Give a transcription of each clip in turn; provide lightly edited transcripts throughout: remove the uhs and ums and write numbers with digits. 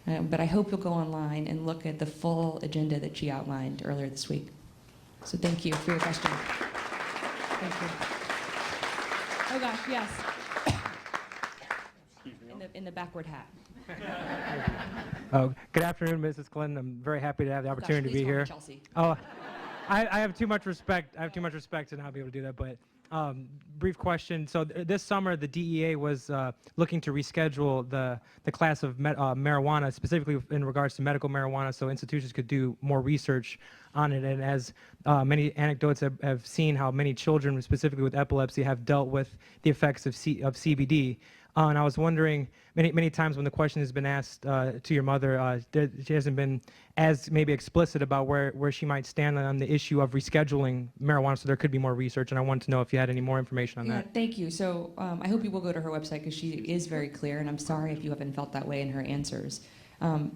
But I hope you'll go online and look at the full agenda that she outlined earlier this week. So thank you for your question. Thank you. Oh gosh, yes. In the backward hat. Oh, good afternoon, Mrs. Clinton. I'm very happy to have the opportunity to be here. Chelsea. Oh, I have too much respect. I have too much respect to not be able to do that. But brief question. So this summer, the DEA was looking to reschedule the class of marijuana, specifically in regards to medical marijuana, so institutions could do more research on it. And as many anecdotes have seen, how many children, specifically with epilepsy, have dealt with the effects of CBD. And I was wondering, many times when the question has been asked to your mother, she hasn't been as maybe explicit about where she might stand on the issue of rescheduling marijuana, so there could be more research, and I wanted to know if you had any more information on that. Thank you. So I hope you will go to her website because she is very clear, and I'm sorry if you haven't felt that way in her answers.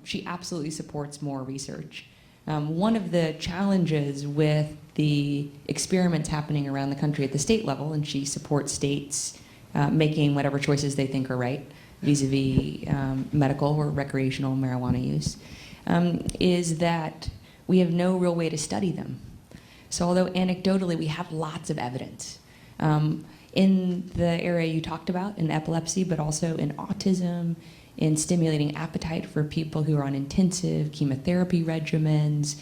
She absolutely supports more research. One of the challenges with the experiments happening around the country at the state level, and she supports states making whatever choices they think are right vis-a-vis medical or recreational marijuana use, is that we have no real way to study them. So although anecdotally we have lots of evidence in the area you talked about, in epilepsy, but also in autism, in stimulating appetite for people who are on intensive chemotherapy regimens,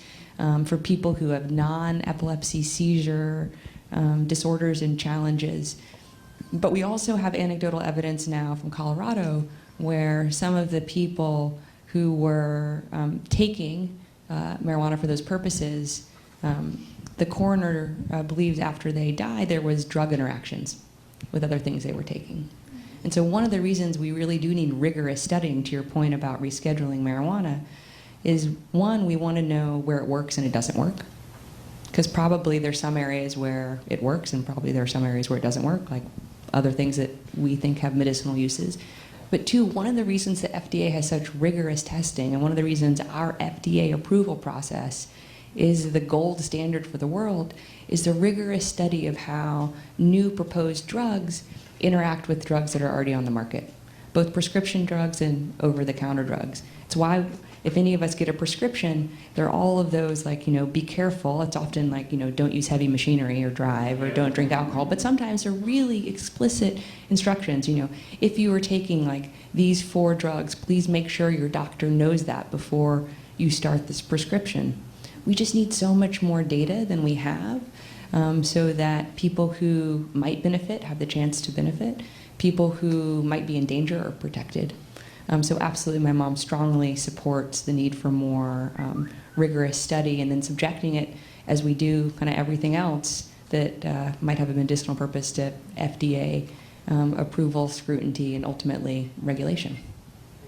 for people who have non-epilepsy seizure disorders and challenges. But we also have anecdotal evidence now from Colorado where some of the people who were taking marijuana for those purposes, the coroner believes after they died there was drug interactions with other things they were taking. And so one of the reasons we really do need rigorous studying, to your point about rescheduling marijuana, is one, we want to know where it works and it doesn't work. Because probably there's some areas where it works and probably there are some areas where it doesn't work, like other things that we think have medicinal uses. But two, one of the reasons the FDA has such rigorous testing, and one of the reasons our FDA approval process is the gold standard for the world, is the rigorous study of how new proposed drugs interact with drugs that are already on the market, both prescription drugs and over-the-counter drugs. It's why if any of us get a prescription, there are all of those like, be careful. It's often like, don't use heavy machinery or drive or don't drink alcohol. But sometimes they're really explicit instructions. If you are taking like these 4 drugs, please make sure your doctor knows that before you start this prescription. We just need so much more data than we have so that people who might benefit have the chance to benefit. People who might be in danger are protected. So absolutely, my mom strongly supports the need for more rigorous study and then subjecting it, as we do kind of everything else that might have a medicinal purpose, to FDA approval, scrutiny, and ultimately regulation.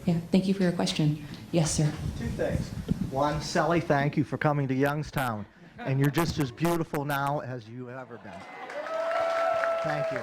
Yeah, thank you for your question. Yes, sir. 2 things. One, Sally, thank you for coming to Youngstown. And you're just as beautiful now as you have ever been. Thank you.